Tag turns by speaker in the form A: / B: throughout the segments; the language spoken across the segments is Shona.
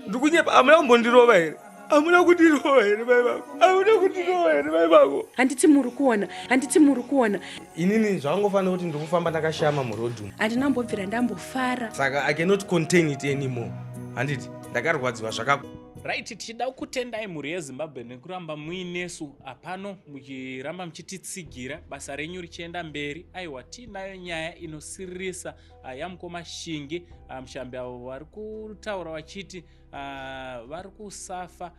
A: Ndikunyepa amuna kumbondirova here. Amuna kundirova here mai vako. Amuna kundirova here mai vako.
B: Handiti muri kuona.
A: Inini zvangofanira kuti ndikufamba ndakashama murodhu.
B: Handina mbobvira ndambofara.
A: Saka I cannot contain it anymore. Handiti ndakarwadziwa zvakako.
C: Right, tichida kutendai mhuri yeZimbabwe nekuramba muinesu apano muchiramba muchititsigira basa renyu richienda mberi. Aiwa, tinayo nyaya inosiririsa yamukoma Shingi Mushambi avo vari kutaura vachiti vari kusafa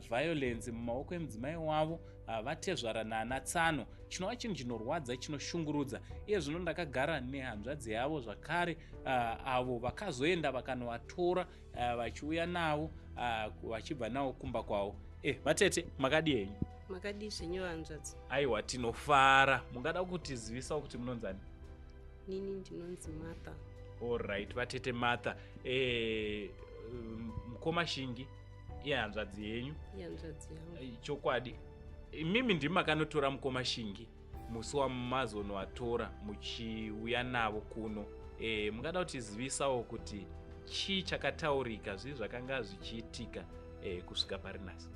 C: violence mumaoko emudzimai wavo vatezvara naana Tsano. Chinova chinhu chinorwadza chinoshungurudza. Iye zvino ndakagara nehanzvadzi yavo zvakare avo vakazoenda vakanovatora vachiuya navo vachibva nawo kumba kwavo. Matete, makadi henyu?
D: Makadi zvenyu hanzvadzi?
C: Aiwa, tinofara. Mungada kutizivisa kuti munonzani?
D: Nini ndinonzi Martha.
C: Alright, vatete Martha. Mukoma Shingi iye hanzvadzi yenyu?
D: Hanzvadzi yangu.
C: Chokwadi, mimi ndimi makanotora mukoma Shingi musi wamazonovatora muchiuya navo kuno. Mungada kutizivisawo kuti chii chakataurika, zvii zvakanga zvichiitika kusvika pari nhasi?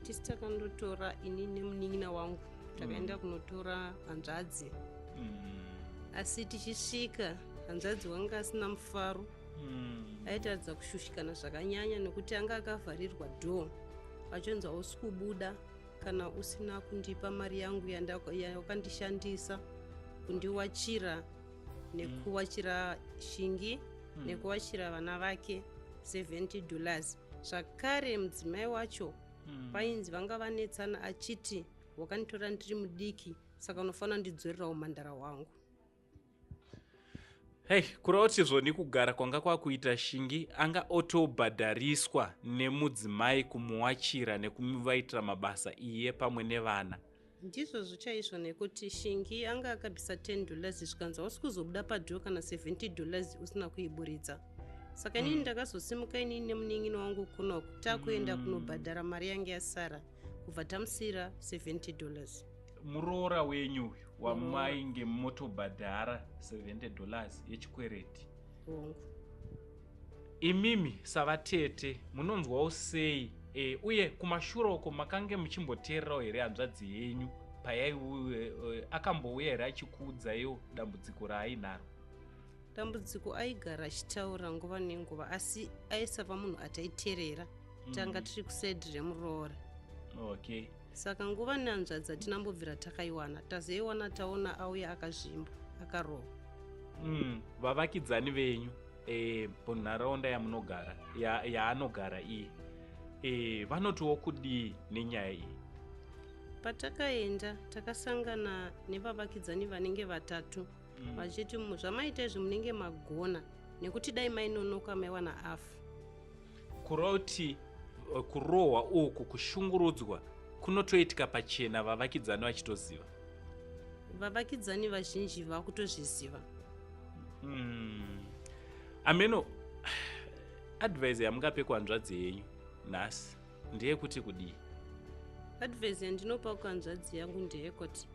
D: Tisi takandotora ini nemunin'ina wangu takaenda kunotora hanzvadzi. Asi tichisvika hanzvadzi wanga asina mufaro. Aitaridza kushushikana zvakanyanya nekuti anga akavharirwa dhoo achonzi hausi kubuda kana usina kundipa mari yangu yakandishandisa kundiwachira nekuwachira Shingi nekuwachira vana vake $70. Zvakare mudzimai wacho painzi vanga vanetsana achiti wakanditora ndiri mudiki saka unofanira ndidzorerawo mandara wangu.
C: Hey, kurauti zvoni kugara kwanga kwakuita Shingi anga otobhadhariswa nemudzimai kumuwachira nekumuvaitira mabasa iye pamwe nevana.
D: Ndizvo zvichaizvo nekuti Shingi anga akabvisa $10 zvikanzi hausi kuzobuda padhoo kana $70 usina kuiburitsa. Saka inini ndakazosimuka inini nemunin'ina wangu kuno takuenda kunobhadhara mari yangu yasara kubva tamusira $70.
C: Muroora wenyu wamainge motobhadhara $70 yechikwereti. Imimi savatete munonzwawo sei? Uye kumashure uko makange muchimboteererawo here hanzvadzi yenyu akambouya here achikuudzaiwo dambudziko raainaro?
D: Dambudziko aigara achitaura nguva nenguva asi aisava munhu ataiteerera. Tanga tiri kusaidhi remuroora.
C: Okay.
D: Saka nguva nehanzvadzi tinambobvira takaiwana tazoiwana taona auya akazvimba akarohwa.
C: Vavakidzani venyu munharaunda yamunogara yaanogara iye vanotiwo kudii nenyaya iyi?
D: Patakaenda takasangana nevavakidzani vanenge vatatu vachiti zvamaita izvi munenge magona nekuti dai mainonoka maiwana afu.
C: Kurauti kurohwa uku kushungurudzwa kunotoitika pachena vavakidzani vachitoziva?
D: Vavakidzani vazhinji vakutozviziva.
C: Ameno, advice yamungape kuhanzvadzi yenyu nhasi ndeyekuti kudii?
D: Advice yandinopa kuhanzvadzi yangu ndeyekuti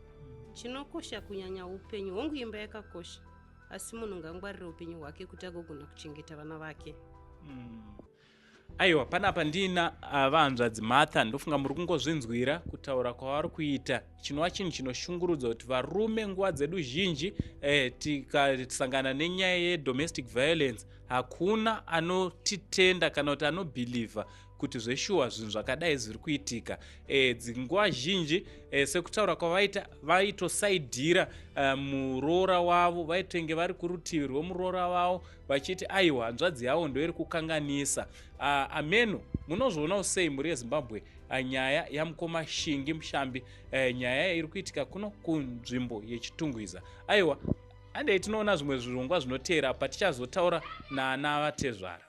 D: chinokosha kunyanya upenyu hongu imba yakakosha asi munhu ngangwarire upenyu hwake kuti agogona kuchengeta vana vake.
C: Aiwa, panapa ndina vahanzvadzi Martha ndofunga muri kungozvinzwira kutaura kwavari kuita. Chinova chinhu chinoshungurudza kuti varume nguva dzedu zhinji tikasangana nenyaya yedomestic violence hakuna anotitenda kana kuti anobhilivha kuti zveshuwa zvinhu zvakadai zviri kuitika. Dzinguva zhinji sekutaura kwavaita vaitosaidhira muroora wavo, vaitenge vari kurutivi rwemuroora wavo vachiti aiwa hanzvadzi yavo ndoiri kukanganisa. Ameno, munozvionawo sei muri yeZimbabwe nyaya yamukoma Shingi Mushambi, nyaya iri kuitika kuno kunzvimbo yechitungwiza? Aiwa, handei tinoona zvimwe zvirongwa zvinoteera patichazotaura naana vatezvara.